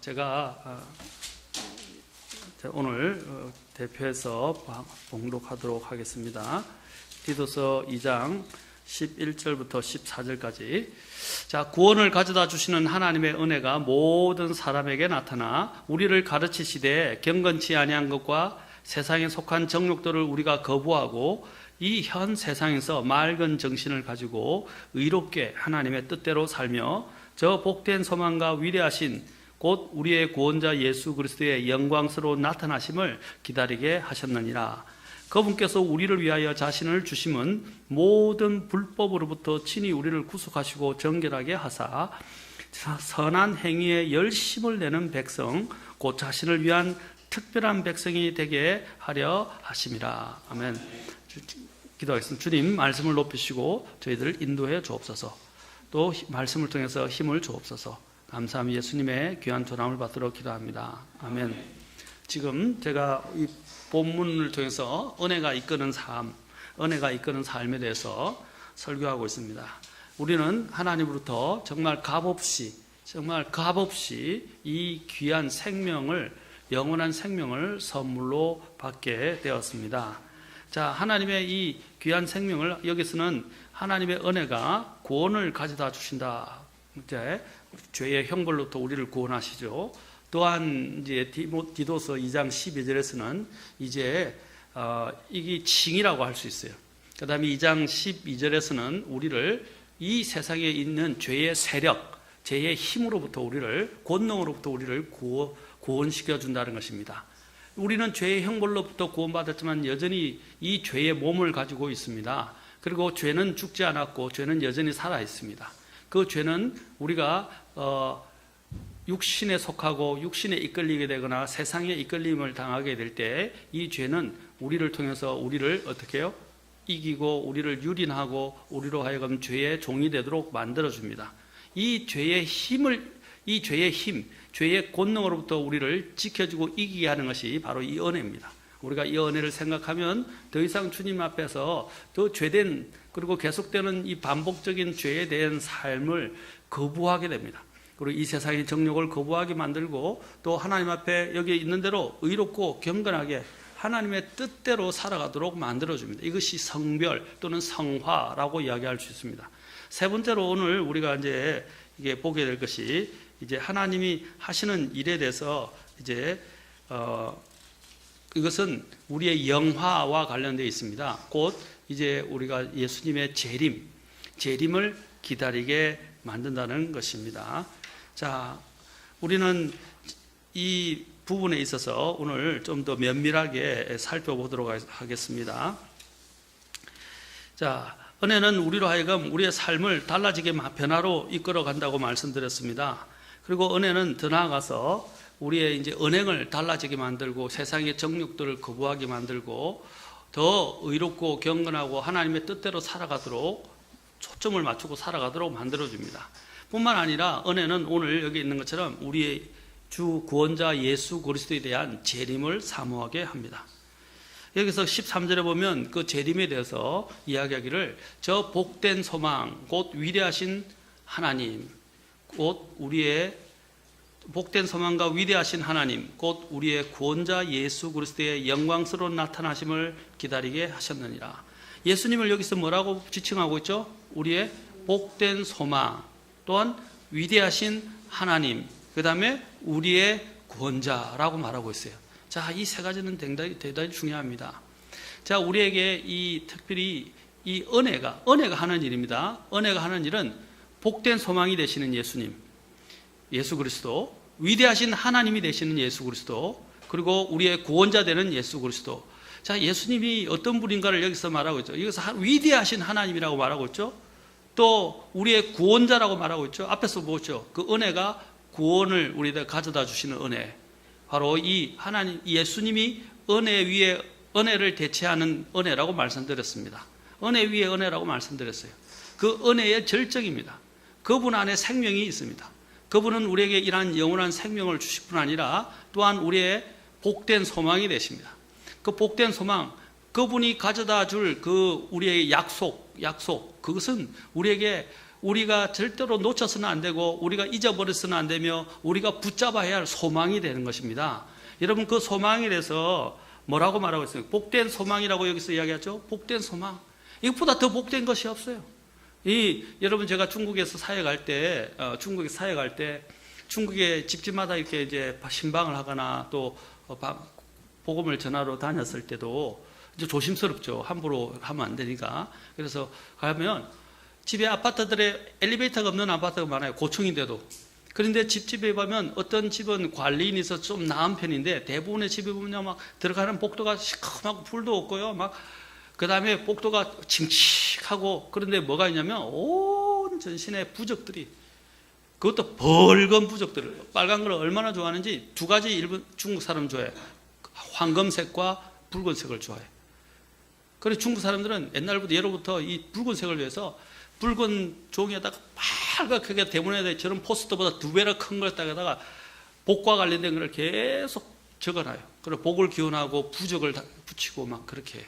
제가 오늘 대표해서 봉독하도록 하겠습니다. 디도서 2장 11절부터 14절까지. 자, 구원을 가져다 주시는 하나님의 은혜가 모든 사람에게 나타나 우리를 가르치시되 경건치 아니한 것과 세상에 속한 정욕들을 우리가 거부하고 이 현 세상에서 맑은 정신을 가지고 의롭게 하나님의 뜻대로 살며 저 복된 소망과 위대하신 곧 우리의 구원자 예수 그리스도의 영광스러운 나타나심을 기다리게 하셨느니라. 그분께서 우리를 위하여 자신을 주심은 모든 불법으로부터 친히 우리를 구속하시고 정결하게 하사 선한 행위에 열심을 내는 백성 곧 자신을 위한 특별한 백성이 되게 하려 하심이라. 아멘. 기도하겠습니다. 주님, 말씀을 높이시고 저희들을 인도해 주옵소서. 또 말씀을 통해서 힘을 주옵소서. 감사합니다. 예수님의 귀한 전함을 받도록 기도합니다. 아멘. 지금 제가 이 본문을 통해서 은혜가 이끄는 삶, 은혜가 이끄는 삶에 대해서 설교하고 있습니다. 우리는 하나님으로부터 정말 값없이 이 귀한 생명을, 영원한 생명을 선물로 받게 되었습니다. 자, 하나님의 이 귀한 생명을, 여기서는 하나님의 은혜가 구원을 가져다 주신다. 이제 죄의 형벌로부터 우리를 구원하시죠. 또한 이제 디도서 2장 12절에서는 이제 이게 징이라고 할 수 있어요. 그 다음에 2장 12절에서는 우리를 이 세상에 있는 죄의 세력, 죄의 힘으로부터 우리를, 권능으로부터 우리를 구원시켜 준다는 것입니다. 우리는 죄의 형벌로부터 구원받았지만 여전히 이 죄의 몸을 가지고 있습니다. 그리고 죄는 죽지 않았고 죄는 여전히 살아 있습니다. 그 죄는 우리가 육신에 속하고 육신에 이끌리게 되거나 세상에 이끌림을 당하게 될 때 이 죄는 우리를 통해서 우리를 어떻게 해요? 이기고 우리를 유린하고 우리로 하여금 죄의 종이 되도록 만들어줍니다. 이 죄의 힘, 죄의 권능으로부터 우리를 지켜주고 이기게 하는 것이 바로 이 은혜입니다. 우리가 이 은혜를 생각하면 더 이상 주님 앞에서 더 죄된, 그리고 계속되는 이 반복적인 죄에 대한 삶을 거부하게 됩니다. 그리고 이 세상의 정욕을 거부하게 만들고 또 하나님 앞에 여기 있는 대로 의롭고 경건하게 하나님의 뜻대로 살아가도록 만들어줍니다. 이것이 성별 또는 성화라고 이야기할 수 있습니다. 세 번째로 오늘 우리가 이제 이게 보게 될 것이 이제 하나님이 하시는 일에 대해서 이제 이것은 우리의 영화와 관련되어 있습니다. 곧 이제 우리가 예수님의 재림을 기다리게 만든다는 것입니다. 자, 우리는 이 부분에 있어서 오늘 좀 더 면밀하게 살펴보도록 하겠습니다. 자, 은혜는 우리로 하여금 우리의 삶을 달라지게 변화로 이끌어 간다고 말씀드렸습니다. 그리고 은혜는 더 나아가서 우리의 이제 언행을 달라지게 만들고 세상의 정욕들을 거부하게 만들고 더 의롭고 경건하고 하나님의 뜻대로 살아가도록 초점을 맞추고 살아가도록 만들어줍니다. 뿐만 아니라 은혜는 오늘 여기 있는 것처럼 우리의 주 구원자 예수 그리스도에 대한 재림을 사모하게 합니다. 여기서 13절에 보면 그 재림에 대해서 이야기하기를 저 복된 소망 곧 위대하신 하나님 곧 우리의 복된 소망과 위대하신 하나님 곧 우리의 구원자 예수 그리스도의 영광스러운 나타나심을 기다리게 하셨느니라. 예수님을 여기서 뭐라고 지칭하고 있죠? 우리의 복된 소망 또한 위대하신 하나님 그 다음에 우리의 구원자라고 말하고 있어요. 자, 이 세 가지는 대단히 중요합니다. 자, 우리에게 특별히 이 은혜가 하는 일입니다. 은혜가 하는 일은 복된 소망이 되시는 예수님, 예수 그리스도, 위대하신 하나님이 되시는 예수 그리스도, 그리고 우리의 구원자 되는 예수 그리스도. 자, 예수님이 어떤 분인가를 여기서 말하고 있죠. 여기서 위대하신 하나님이라고 말하고 있죠. 또 우리의 구원자라고 말하고 있죠. 앞에서 보죠. 그 은혜가 구원을 우리에게 가져다 주시는 은혜. 바로 이 하나님, 예수님이 은혜 위에 은혜를 대체하는 은혜라고 말씀드렸습니다. 은혜 위에 은혜라고 말씀드렸어요. 그 은혜의 절정입니다. 그분 안에 생명이 있습니다. 그분은 우리에게 이러한 영원한 생명을 주실 뿐 아니라 또한 우리의 복된 소망이 되십니다. 그 복된 소망, 그분이 가져다 줄 그 우리의 약속, 그것은 우리에게 우리가 절대로 놓쳐서는 안 되고 우리가 잊어버려서는 안 되며 우리가 붙잡아야 할 소망이 되는 것입니다. 여러분 그 소망에 대해서 뭐라고 말하고 있어요? 복된 소망이라고 여기서 이야기하죠. 복된 소망. 이것보다 더 복된 것이 없어요. 여러분 제가 중국에서 사회 갈 때, 중국의 집집마다 이렇게 이제 신방을 하거나 또 복음을 전하러 다녔을 때도 이제 조심스럽죠. 함부로 하면 안 되니까. 그래서 가면 집에 아파트들에 엘리베이터가 없는 아파트가 많아요. 고층인데도. 그런데 집에 가면 어떤 집은 관리인이 있어서 좀 나은 편인데 대부분의 집에 보면 막 들어가는 복도가 시커멓고 불도 없고요. 막 그 다음에 복도가 칙칙하고 그런데 뭐가 있냐면 온 전신에 부적들이 그것도 벌건 부적들을 빨간 걸 얼마나 좋아하는지 두 가지 일본 중국 사람 좋아해요. 황금색과 붉은색을 좋아해요. 그래서 중국 사람들은 옛날부터 예로부터 이 붉은색을 위해서 붉은 종이에다가 빨갛게 대문에다 저런 포스터보다 2배나 큰 걸에다가 복과 관련된 걸 계속 적어놔요. 그리고 복을 기원하고 부적을 붙이고 막 그렇게 해요.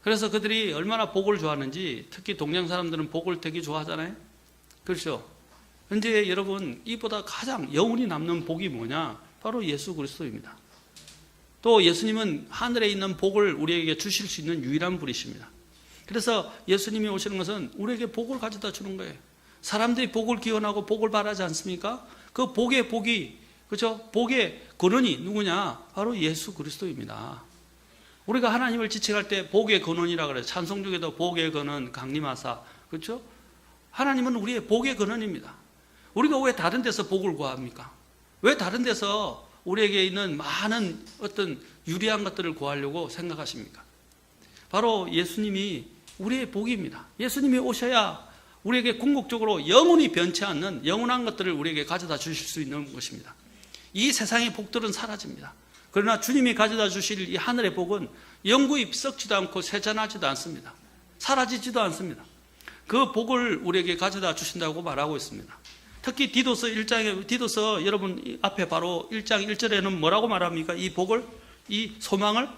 그래서 그들이 얼마나 복을 좋아하는지 특히 동양 사람들은 복을 되게 좋아하잖아요. 그렇죠? 현재 여러분 이보다 가장 영원히 남는 복이 뭐냐? 바로 예수 그리스도입니다. 또 예수님은 하늘에 있는 복을 우리에게 주실 수 있는 유일한 분이십니다. 그래서 예수님이 오시는 것은 우리에게 복을 가져다 주는 거예요. 사람들이 복을 기원하고 복을 바라지 않습니까? 그 복의 복이, 그렇죠? 복의 근원이 누구냐? 바로 예수 그리스도입니다. 우리가 하나님을 지칭할 때 복의 근원이라 그래요. 찬송 중에도 복의 근원 강림하사, 그렇죠? 하나님은 우리의 복의 근원입니다. 우리가 왜 다른 데서 복을 구합니까? 왜 다른 데서 우리에게 있는 많은 어떤 유리한 것들을 구하려고 생각하십니까? 바로 예수님이 우리의 복입니다. 예수님이 오셔야 우리에게 궁극적으로 영원히 변치 않는 영원한 것들을 우리에게 가져다 주실 수 있는 것입니다. 이 세상의 복들은 사라집니다. 그러나 주님이 가져다 주실 이 하늘의 복은 영구히 썩지도 않고 쇠잔하지도 않습니다. 사라지지도 않습니다. 그 복을 우리에게 가져다 주신다고 말하고 있습니다. 특히 디도서 여러분 앞에 바로 1장 1절에는 뭐라고 말합니까? 이 복을, 이 소망을,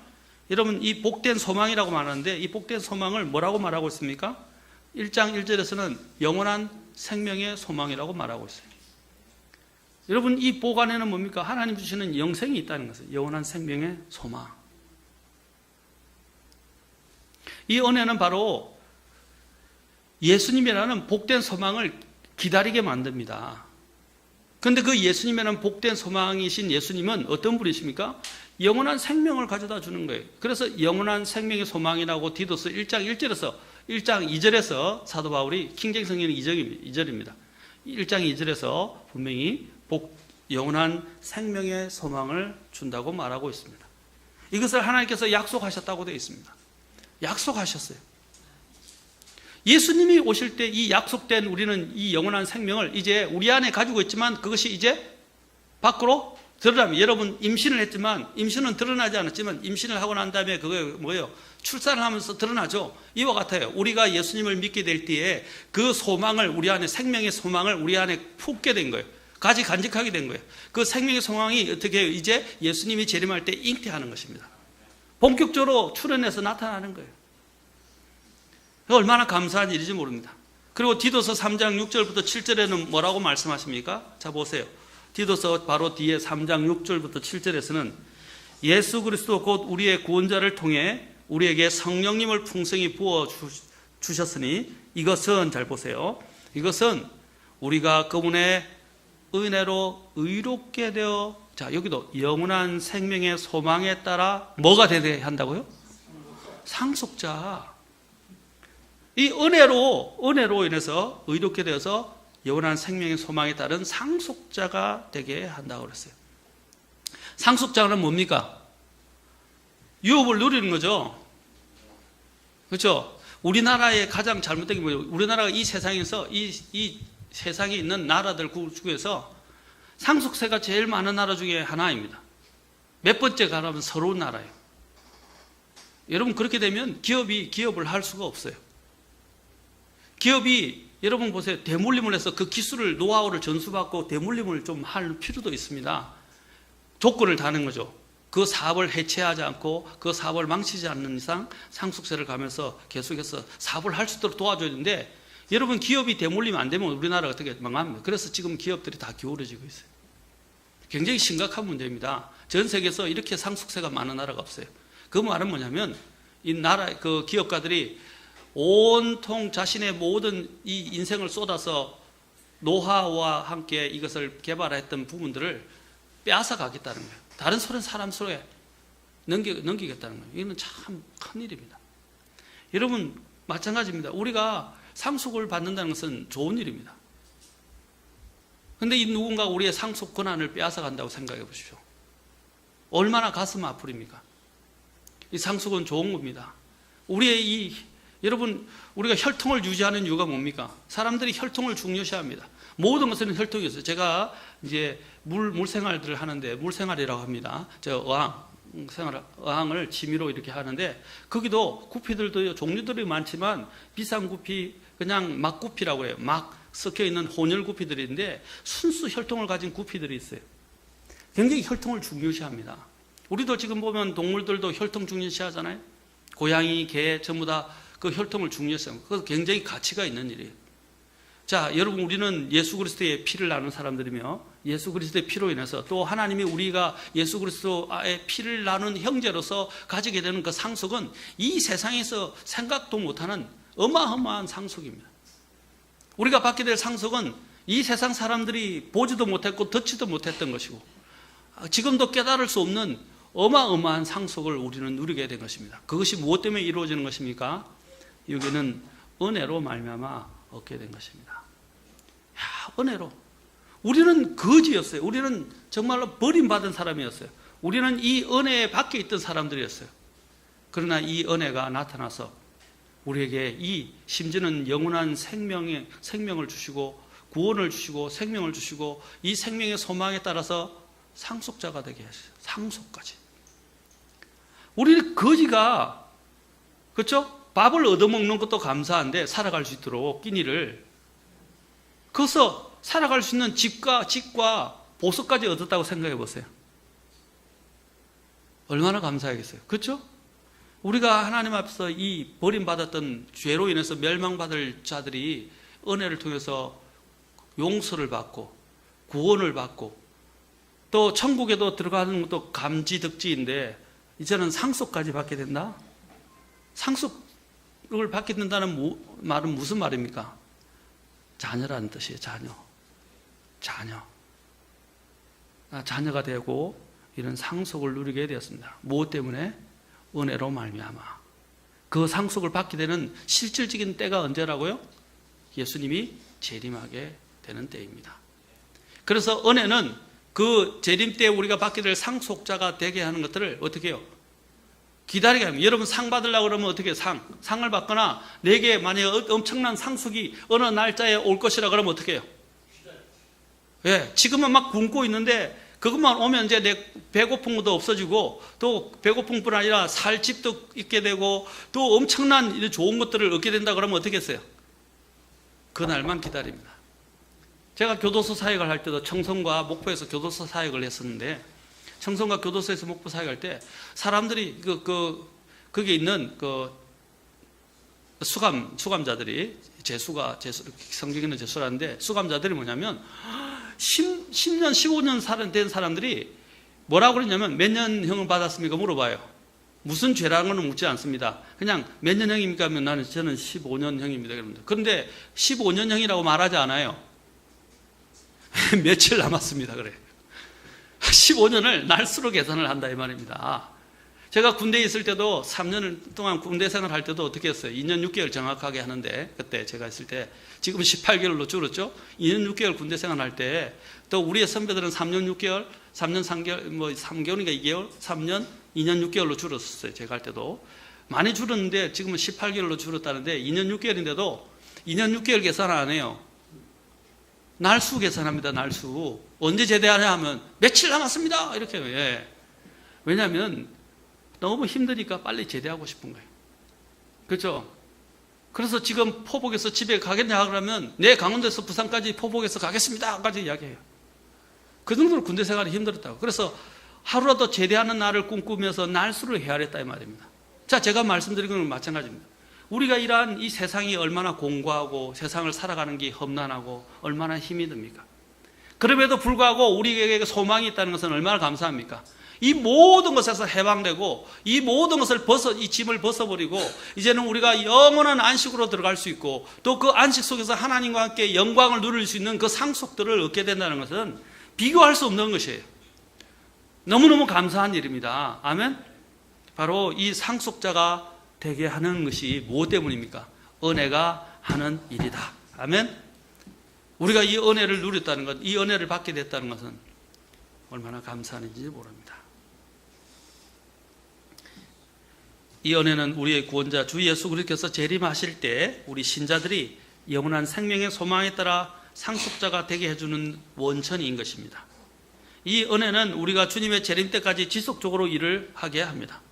여러분 이 복된 소망이라고 말하는데 이 복된 소망을 뭐라고 말하고 있습니까? 1장 1절에서는 영원한 생명의 소망이라고 말하고 있어요. 여러분 이 복 안에는 뭡니까? 하나님 주시는 영생이 있다는 것은 영원한 생명의 소망. 이 은혜는 바로 예수님이라는 복된 소망을 기다리게 만듭니다. 그런데 그 예수님이라는 복된 소망이신 예수님은 어떤 분이십니까? 영원한 생명을 가져다 주는 거예요. 그래서 영원한 생명의 소망이라고 디도서 1장 2절에서 사도 바울이 킹제임스 성경은 2절입니다. 1장 2절에서 분명히 영원한 생명의 소망을 준다고 말하고 있습니다. 이것을 하나님께서 약속하셨다고 되어 있습니다. 약속하셨어요. 예수님이 오실 때 이 약속된 우리는 이 영원한 생명을 이제 우리 안에 가지고 있지만 그것이 이제 밖으로 드러나면, 여러분 임신을 했지만 임신은 드러나지 않았지만 임신을 하고 난 다음에 그게 뭐예요? 출산을 하면서 드러나죠. 이와 같아요. 우리가 예수님을 믿게 될 때에 그 소망을, 우리 안에 생명의 소망을 우리 안에 품게 된 거예요. 간직하게 된 거예요. 그 생명의 소망이 어떻게 이제 예수님이 재림할 때 잉태하는 것입니다. 본격적으로 출현해서 나타나는 거예요. 얼마나 감사한 일인지 모릅니다. 그리고 디도서 3장 6절부터 7절에는 뭐라고 말씀하십니까? 자 보세요. 디도서 바로 뒤에 3장 6절부터 7절에서는 예수 그리스도 곧 우리의 구원자를 통해 우리에게 성령님을 풍성히 부어 주셨으니 이것은, 잘 보세요, 이것은 우리가 그분의 은혜로 의롭게 되어, 자 여기도 영원한 생명의 소망에 따라 뭐가 되게 한다고요? 상속자. 이 은혜로 인해서 의롭게 되어서 영원한 생명의 소망에 따른 상속자가 되게 한다고 그랬어요. 상속자는 뭡니까? 유업을 누리는 거죠. 그렇죠? 우리나라의 가장 잘못된 게 뭐예요? 우리나라가 이 세상에서 이 세상에 있는 나라들 중에서 상속세가 제일 많은 나라 중에 하나입니다. 몇 번째 가라면 서러운 나라예요. 여러분 그렇게 되면 기업을 할 수가 없어요. 기업이, 여러분 보세요, 대물림을 해서 그 기술을, 노하우를 전수받고 대물림을 좀 할 필요도 있습니다. 조건을 다는 거죠. 그 사업을 해체하지 않고 그 사업을 망치지 않는 이상 상속세를 가면서 계속해서 사업을 할 수 있도록 도와줘야 되는데 여러분 기업이 대물리면 안 되면 우리나라가 어떻게 망합니까? 그래서 지금 기업들이 다 기울어지고 있어요. 굉장히 심각한 문제입니다. 전 세계에서 이렇게 상속세가 많은 나라가 없어요. 그 말은 뭐냐면 이 나라 그 기업가들이 온통 자신의 모든 이 인생을 쏟아서 노하우와 함께 이것을 개발했던 부분들을 빼앗아 가겠다는 거예요. 다른 사람 손에 넘기겠다는 거예요. 이건 참 큰일입니다. 여러분 마찬가지입니다. 우리가 상속을 받는다는 것은 좋은 일입니다. 그런데 이 누군가 우리의 상속 권한을 빼앗아 간다고 생각해 보십시오. 얼마나 가슴 아프립니까? 이 상속은 좋은 겁니다. 여러분 우리가 혈통을 유지하는 이유가 뭡니까? 사람들이 혈통을 중요시합니다. 모든 것은 혈통이 있어요. 제가 이제 물생활들을 하는데 물생활이라고 합니다. 제가 어항을 취미로 이렇게 하는데 거기도 구피들도 종류들이 많지만 비싼 구피 그냥 막 구피라고 해요. 막 섞여 있는 혼혈 구피들인데 순수 혈통을 가진 구피들이 있어요. 굉장히 혈통을 중요시합니다. 우리도 지금 보면 동물들도 혈통 중요시하잖아요. 고양이, 개 전부 다 그 혈통을 중요시합니다. 그것도 굉장히 가치가 있는 일이에요. 자, 여러분 우리는 예수 그리스도의 피를 나눈 사람들이며 예수 그리스도의 피로 인해서 또 하나님이 우리가 예수 그리스도의 피를 나눈 형제로서 가지게 되는 그 상속은 이 세상에서 생각도 못하는 어마어마한 상속입니다. 우리가 받게 될 상속은 이 세상 사람들이 보지도 못했고 듣지도 못했던 것이고 지금도 깨달을 수 없는 어마어마한 상속을 우리는 누리게 된 것입니다. 그것이 무엇 때문에 이루어지는 것입니까? 여기는 은혜로 말미암아 얻게 된 것입니다. 야, 은혜로. 우리는 거지였어요. 우리는 정말로 버림받은 사람이었어요. 우리는 이 은혜 밖에 있던 사람들이었어요. 그러나 이 은혜가 나타나서 우리에게 이 심지어는 영원한 생명을 주시고 구원을 주시고 생명을 주시고 이 생명의 소망에 따라서 상속자가 되게 하셨어요. 상속까지. 우리 거지가 그렇죠? 밥을 얻어먹는 것도 감사한데 살아갈 수 있도록 끼니를 거기서 살아갈 수 있는 집과 보석까지 얻었다고 생각해 보세요. 얼마나 감사하겠어요. 그렇죠? 우리가 하나님 앞에서 이 버림받았던 죄로 인해서 멸망받을 자들이 은혜를 통해서 용서를 받고 구원을 받고 또 천국에도 들어가는 것도 감지덕지인데 이제는 상속까지 받게 된다? 상속을 받게 된다는 말은 무슨 말입니까? 자녀라는 뜻이에요. 자녀. 자녀가 되고 이런 상속을 누리게 되었습니다. 무엇 때문에? 은혜로 말미암아. 그 상속을 받게 되는 실질적인 때가 언제라고요? 예수님이 재림하게 되는 때입니다. 그래서 은혜는 그 재림 때 우리가 받게 될 상속자가 되게 하는 것들을 어떻게 해요? 기다리게 합니다. 여러분 상 받으려고 그러면 어떻게 해요? 상을 받거나 내게 만약에 엄청난 상속이 어느 날짜에 올 것이라 그러면 어떻게 해요? 예, 지금은 막 굶고 있는데 그것만 오면 이제 내 배고픈 것도 없어지고 또 배고픈 뿐 아니라 살 집도 있게 되고 또 엄청난 좋은 것들을 얻게 된다 그러면 어떻게 했어요? 그날만 기다립니다. 제가 교도소 사역을 할 때도 청송과 목포에서 교도소 사역을 했었는데 청송과 교도소에서 목포 사역할 때 사람들이 거기에 있는 수감자들이 성경에는 재수라는데 수감자들이 뭐냐면 10년, 15년 된 사람들이 뭐라고 그러냐면 몇 년형을 받았습니까? 물어봐요. 무슨 죄라는 건 묻지 않습니다. 그냥 몇 년형입니까? 하면 저는 15년형입니다. 그럽니다. 그런데 15년형이라고 말하지 않아요. 며칠 남았습니다. 그래. 15년을 날수로 계산을 한다 이 말입니다. 제가 군대에 있을 때도 3년 동안 군대 생활할 때도 어떻게 했어요? 2년 6개월 정확하게 하는데 그때 제가 있을 때 지금 18개월로 줄었죠? 2년 6개월 군대 생활할 때 또 우리의 선배들은 3년 6개월, 3년 3개월, 3개월인가 2개월, 3년, 2년 6개월로 줄었어요. 제가 할 때도. 많이 줄었는데 지금은 18개월로 줄었다는데 2년 6개월인데도 2년 6개월 계산 안 해요. 날수 계산합니다. 날수. 언제 제대하냐 하면 며칠 남았습니다. 이렇게 해요. 예. 왜냐하면 너무 힘드니까 빨리 제대하고 싶은 거예요. 그렇죠? 그래서 지금 포복에서 집에 가겠냐 그러면 내 강원도에서 부산까지 포복에서 가겠습니다. 까지 이야기해요. 그 정도로 군대 생활이 힘들었다고. 그래서 하루라도 제대하는 날을 꿈꾸면서 날수를 헤아렸다 이 말입니다. 자, 제가 말씀드린 건 마찬가지입니다. 우리가 이러한 이 세상이 얼마나 공고하고 세상을 살아가는 게 험난하고 얼마나 힘이 듭니까? 그럼에도 불구하고 우리에게 소망이 있다는 것은 얼마나 감사합니까? 이 모든 것에서 해방되고 이 모든 것을 이 짐을 벗어버리고 이제는 우리가 영원한 안식으로 들어갈 수 있고 또 그 안식 속에서 하나님과 함께 영광을 누릴 수 있는 그 상속들을 얻게 된다는 것은 비교할 수 없는 것이에요. 너무너무 감사한 일입니다. 아멘. 바로 이 상속자가 되게 하는 것이 무엇 때문입니까? 은혜가 하는 일이다. 아멘. 우리가 이 은혜를 누렸다는 것, 이 은혜를 받게 됐다는 것은 얼마나 감사한 일인지 모릅니다. 이 은혜는 우리의 구원자 주 예수 그리스도께서 재림하실 때 우리 신자들이 영원한 생명의 소망에 따라 상속자가 되게 해주는 원천인 것입니다. 이 은혜는 우리가 주님의 재림 때까지 지속적으로 일을 하게 합니다.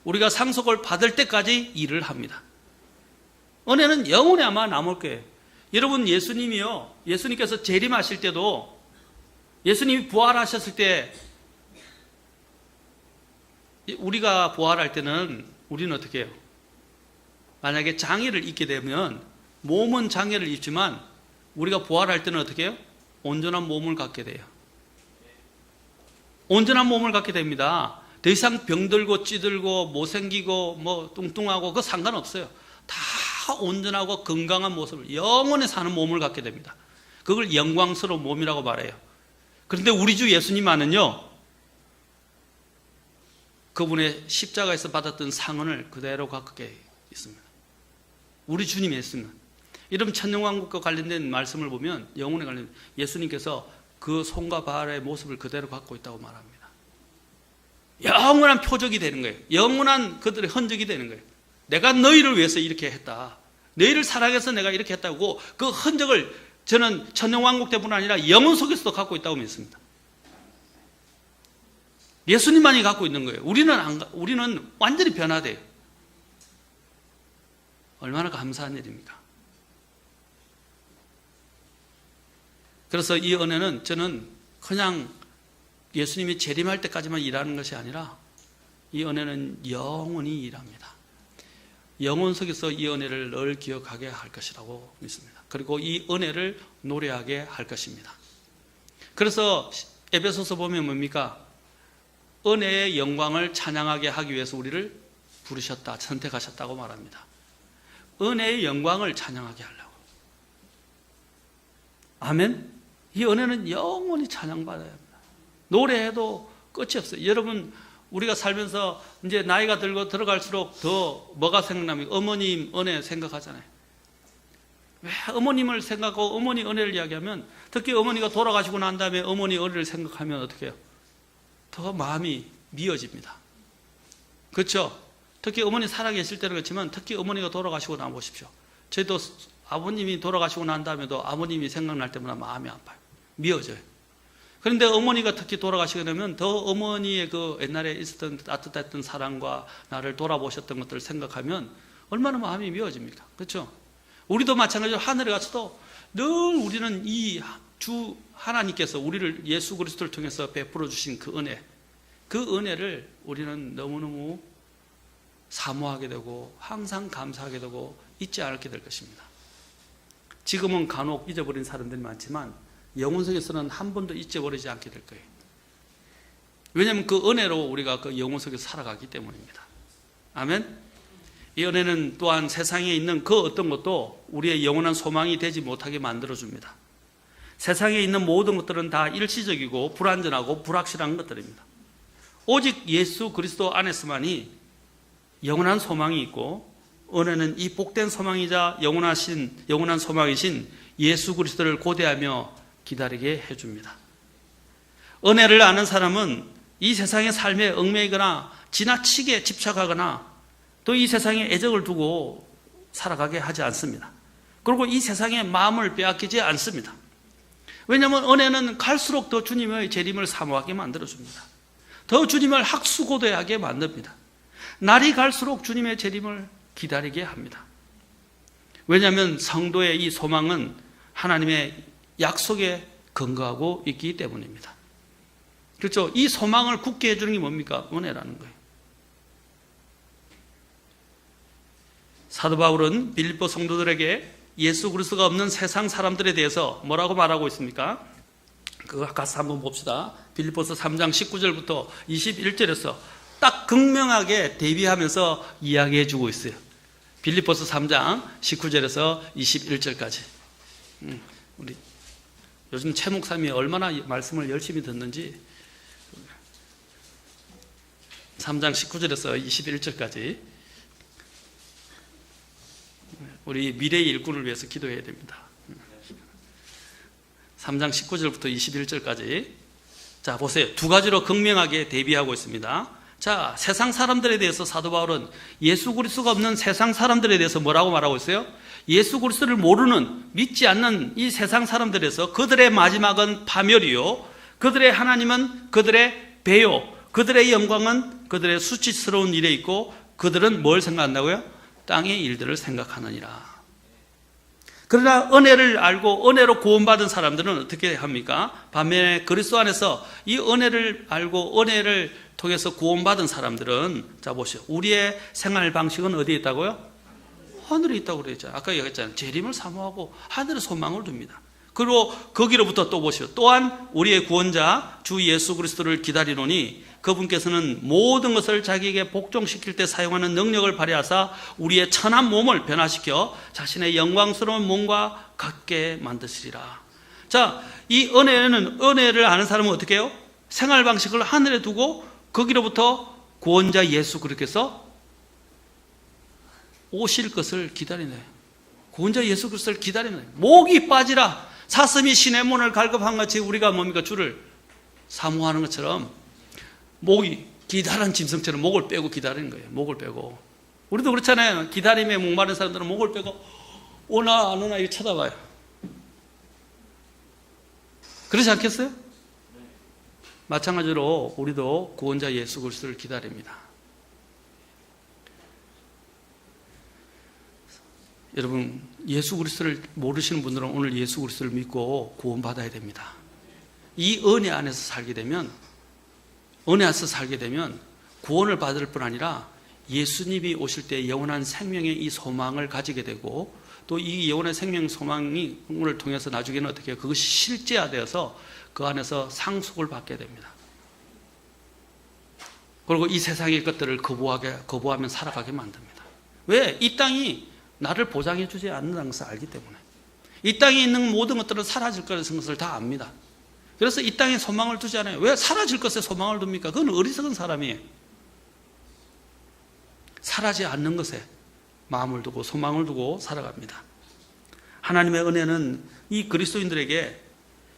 우리가 상속을 받을 때까지 일을 합니다. 은혜는 영원히 아마 남을 거예요. 여러분, 예수님께서 재림하실 때도 예수님이 부활하셨을 때 우리가 부활할 때는 우리는 어떻게 해요? 만약에 장애를 입게 되면 몸은 장애를 입지만 우리가 부활할 때는 어떻게 해요? 온전한 몸을 갖게 돼요. 온전한 몸을 갖게 됩니다. 더 이상 병들고 찌들고 못생기고 뭐 뚱뚱하고 그거 상관없어요. 다 온전하고 건강한 모습을 영원히 사는 몸을 갖게 됩니다. 그걸 영광스러운 몸이라고 말해요. 그런데 우리 주 예수님만은요, 그분의 십자가에서 받았던 상흔을 그대로 갖게 있습니다. 우리 주님이 했습니다. 이런 천년왕국과 관련된 말씀을 보면 영혼에 관련 예수님께서 그 손과 발의 모습을 그대로 갖고 있다고 말합니다. 영원한 표적이 되는 거예요. 영원한 그들의 흔적이 되는 거예요. 내가 너희를 위해서 이렇게 했다. 너희를 사랑해서 내가 이렇게 했다고 그 흔적을 저는 천년왕국 때뿐 아니라 영혼 속에서도 갖고 있다고 믿습니다. 예수님만이 갖고 있는 거예요. 우리는 완전히 변화돼요. 얼마나 감사한 일입니까? 그래서 이 은혜는 저는 그냥 예수님이 재림할 때까지만 일하는 것이 아니라 이 은혜는 영원히 일합니다. 영혼 속에서 이 은혜를 늘 기억하게 할 것이라고 믿습니다. 그리고 이 은혜를 노래하게 할 것입니다. 그래서 에베소서 보면 뭡니까? 은혜의 영광을 찬양하게 하기 위해서 우리를 부르셨다, 선택하셨다고 말합니다. 은혜의 영광을 찬양하게 하려고. 아멘. 이 은혜는 영원히 찬양받아야 합니다. 노래해도 끝이 없어요. 여러분, 우리가 살면서 이제 나이가 들고 들어갈수록 더 뭐가 생각나면 어머님 은혜 생각하잖아요. 왜 어머님을 생각하고 어머니 은혜를 이야기하면, 특히 어머니가 돌아가시고 난 다음에 어머니 은혜를 생각하면 어떻게 해요? 더 마음이 미어집니다. 그렇죠? 특히 어머니 살아계실 때는 그렇지만 특히 어머니가 돌아가시고 나 보십시오. 저희도 아버님이 돌아가시고 난 다음에도 아버님이 생각날 때마다 마음이 아파요. 미어져요. 그런데 어머니가 특히 돌아가시게 되면 더 어머니의 그 옛날에 있었던 따뜻했던 사랑과 나를 돌아보셨던 것들을 생각하면 얼마나 마음이 미어집니까? 그렇죠? 우리도 마찬가지로 하늘에 가서도 늘 우리는 이 주 하나님께서 우리를 예수 그리스도를 통해서 베풀어 주신 그 은혜를 우리는 너무너무 사모하게 되고 항상 감사하게 되고 잊지 않게 될 것입니다. 지금은 간혹 잊어버린 사람들이 많지만 영혼 속에서는 한 번도 잊어버리지 않게 될 거예요. 왜냐하면 그 은혜로 우리가 그 영혼 속에서 살아가기 때문입니다. 아멘. 이 은혜는 또한 세상에 있는 그 어떤 것도 우리의 영원한 소망이 되지 못하게 만들어줍니다. 세상에 있는 모든 것들은 다 일시적이고 불안전하고 불확실한 것들입니다. 오직 예수 그리스도 안에서만이 영원한 소망이 있고, 은혜는 이 복된 소망이자 영원한 소망이신 예수 그리스도를 고대하며 기다리게 해줍니다. 은혜를 아는 사람은 이 세상의 삶에 얽매이거나 지나치게 집착하거나 또 이 세상에 애정을 두고 살아가게 하지 않습니다. 그리고 이 세상에 마음을 빼앗기지 않습니다. 왜냐하면 은혜는 갈수록 더 주님의 재림을 사모하게 만들어줍니다. 더 주님을 학수고대하게 만듭니다. 날이 갈수록 주님의 재림을 기다리게 합니다. 왜냐하면 성도의 이 소망은 하나님의 약속에 근거하고 있기 때문입니다. 그렇죠? 이 소망을 굳게 해주는 게 뭡니까? 은혜라는 거예요. 사도 바울은 빌립보 성도들에게 예수 그리스도가 없는 세상 사람들에 대해서 뭐라고 말하고 있습니까? 그거 같이 한번 봅시다. 빌립보서 3장 19절부터 21절에서 딱 극명하게 대비하면서 이야기해 주고 있어요. 빌립보서 3장 19절에서 21절까지. 우리 요즘 최 목사님이 얼마나 말씀을 열심히 듣는지 3장 19절에서 21절까지 우리 미래의 일꾼을 위해서 기도해야 됩니다. 3장 19절부터 21절까지. 자, 보세요. 두 가지로 극명하게 대비하고 있습니다. 자, 세상 사람들에 대해서 사도 바울은 예수 그리스도가 없는 세상 사람들에 대해서 뭐라고 말하고 있어요? 예수 그리스도를 모르는, 믿지 않는 이 세상 사람들에서 그들의 마지막은 파멸이요, 그들의 하나님은 그들의 배요, 그들의 영광은 그들의 수치스러운 일에 있고, 그들은 뭘 생각한다고요? 땅의 일들을 생각하느니라. 그러나 은혜를 알고 은혜로 구원받은 사람들은 어떻게 합니까? 반면에 그리스도 안에서 이 은혜를 알고 은혜를 통해서 구원받은 사람들은, 자 보시오, 우리의 생활 방식은 어디에 있다고요? 하늘에 있다고 그랬잖아요. 아까 얘기했잖아요. 재림을 사모하고 하늘에 소망을 둡니다. 그리고 거기로부터 또 보시오, 또한 우리의 구원자 주 예수 그리스도를 기다리노니 그분께서는 모든 것을 자기에게 복종시킬 때 사용하는 능력을 발휘하사 우리의 천한 몸을 변화시켜 자신의 영광스러운 몸과 같게 만드시리라. 자, 이 은혜를 아는 사람은 어떻게 해요? 생활 방식을 하늘에 두고 거기로부터 구원자 예수 그리스도께서 오실 것을 기다리네. 구원자 예수 그리스도를 기다리네. 목이 빠지라. 사슴이 시내문을 갈급한 같이 우리가 뭡니까? 주를 사모하는 것처럼 목이 기다란 짐승처럼 목을 빼고 기다리는 거예요. 목을 빼고. 우리도 그렇잖아요. 기다림에 목마른 사람들은 목을 빼고 오나 안 오나 이거 쳐다봐요. 그렇지 않겠어요? 마찬가지로 우리도 구원자 예수 그리스도를 기다립니다. 여러분, 예수 그리스도를 모르시는 분들은 오늘 예수 그리스도를 믿고 구원받아야 됩니다. 이 은혜 안에서 살게 되면 구원을 받을 뿐 아니라 예수님이 오실 때 영원한 생명의 이 소망을 가지게 되고, 또 이 영원한 생명 소망을 통해서 나중에는 어떻게 해요? 그것이 실제화되어서 그 안에서 상속을 받게 됩니다. 그리고 이 세상의 것들을 거부하면 살아가게 만듭니다. 왜? 이 땅이 나를 보장해 주지 않는다는 것을 알기 때문에. 이 땅에 있는 모든 것들은 사라질 것을 다 압니다. 그래서 이 땅에 소망을 두지 않아요. 왜 사라질 것에 소망을 둡니까? 그건 어리석은 사람이에요. 사라지지 않는 것에 마음을 두고 소망을 두고 살아갑니다. 하나님의 은혜는 이 그리스도인들에게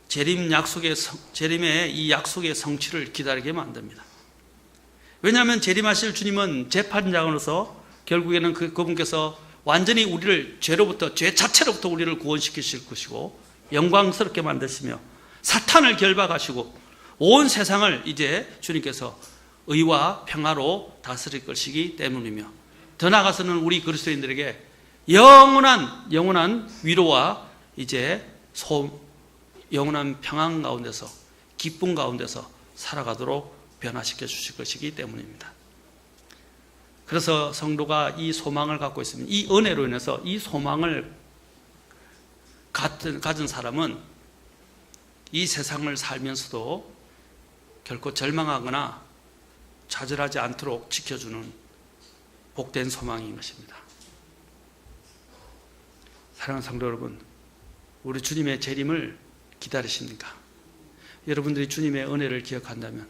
재림의 이 약속의 성취를 기다리게 만듭니다. 왜냐하면 재림하실 주님은 재판장으로서 결국에는 그분께서 완전히 우리를 죄 자체로부터 우리를 구원시키실 것이고 영광스럽게 만드시며 사탄을 결박하시고 온 세상을 이제 주님께서 의와 평화로 다스릴 것이기 때문이며, 더 나아가서는 우리 그리스도인들에게 영원한 위로와 이제 영원한 평안 가운데서, 기쁨 가운데서 살아가도록 변화시켜 주실 것이기 때문입니다. 그래서 성도가 이 소망을 갖고 있습니다. 이 은혜로 인해서 이 소망을 가진 사람은 이 세상을 살면서도 결코 절망하거나 좌절하지 않도록 지켜주는 복된 소망인 것입니다. 사랑하는 성도 여러분, 우리 주님의 재림을 기다리십니까? 여러분들이 주님의 은혜를 기억한다면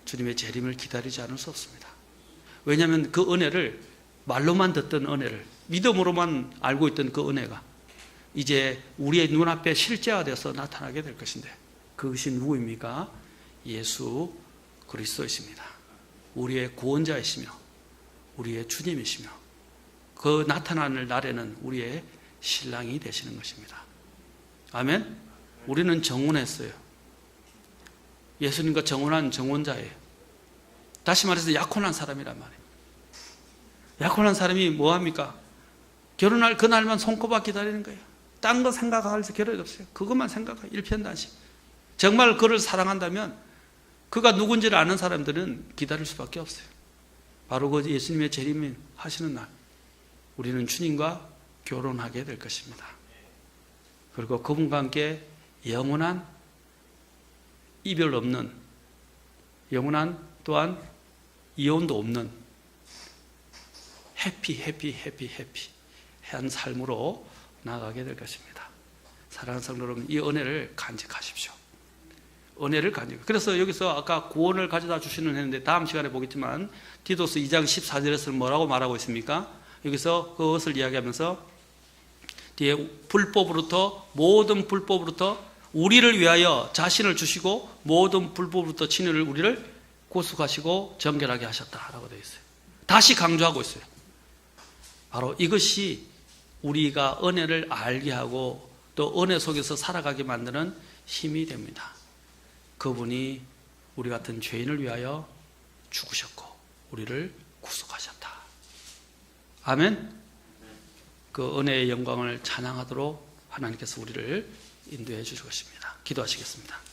주님의 재림을 기다리지 않을 수 없습니다. 왜냐하면 그 은혜를, 말로만 듣던 은혜를, 믿음으로만 알고 있던 그 은혜가 이제 우리의 눈앞에 실제화되어서 나타나게 될 것인데, 그것이 누구입니까? 예수 그리스도이십니다. 우리의 구원자이시며 우리의 주님이시며 그 나타나는 날에는 우리의 신랑이 되시는 것입니다. 아멘. 우리는 정혼했어요. 예수님과 정혼한 정혼자예요. 다시 말해서 약혼한 사람이란 말이에요. 약혼한 사람이 뭐합니까? 결혼할 그날만 손꼽아 기다리는 거예요. 딴 거 생각할 겨를이 없어요. 그것만 생각해요. 일편단심. 정말 그를 사랑한다면 그가 누군지를 아는 사람들은 기다릴 수밖에 없어요. 바로 그 예수님의 재림 하시는 날 우리는 주님과 결혼하게 될 것입니다. 그리고 그분과 함께 영원한 이별 없는, 영원한 또한 이혼도 없는 해피한 삶으로 나아가게 될 것입니다. 사랑하는 성도 여러분, 이 은혜를 간직하십시오. 은혜를 간직. 그래서 여기서 아까 구원을 가져다 주시는 했는데 다음 시간에 보겠지만 디도스 2장 14절에서 뭐라고 말하고 있습니까? 여기서 그것을 이야기하면서 뒤에 모든 불법으로부터 우리를 위하여 자신을 주시고 모든 불법으로부터 친일을 우리를 구속하시고 정결하게 하셨다라고 되어 있어요. 다시 강조하고 있어요. 바로 이것이 우리가 은혜를 알게 하고 또 은혜 속에서 살아가게 만드는 힘이 됩니다. 그분이 우리 같은 죄인을 위하여 죽으셨고 우리를 구속하셨다. 아멘. 그 은혜의 영광을 찬양하도록 하나님께서 우리를 인도해 주실 것입니다. 기도하시겠습니다.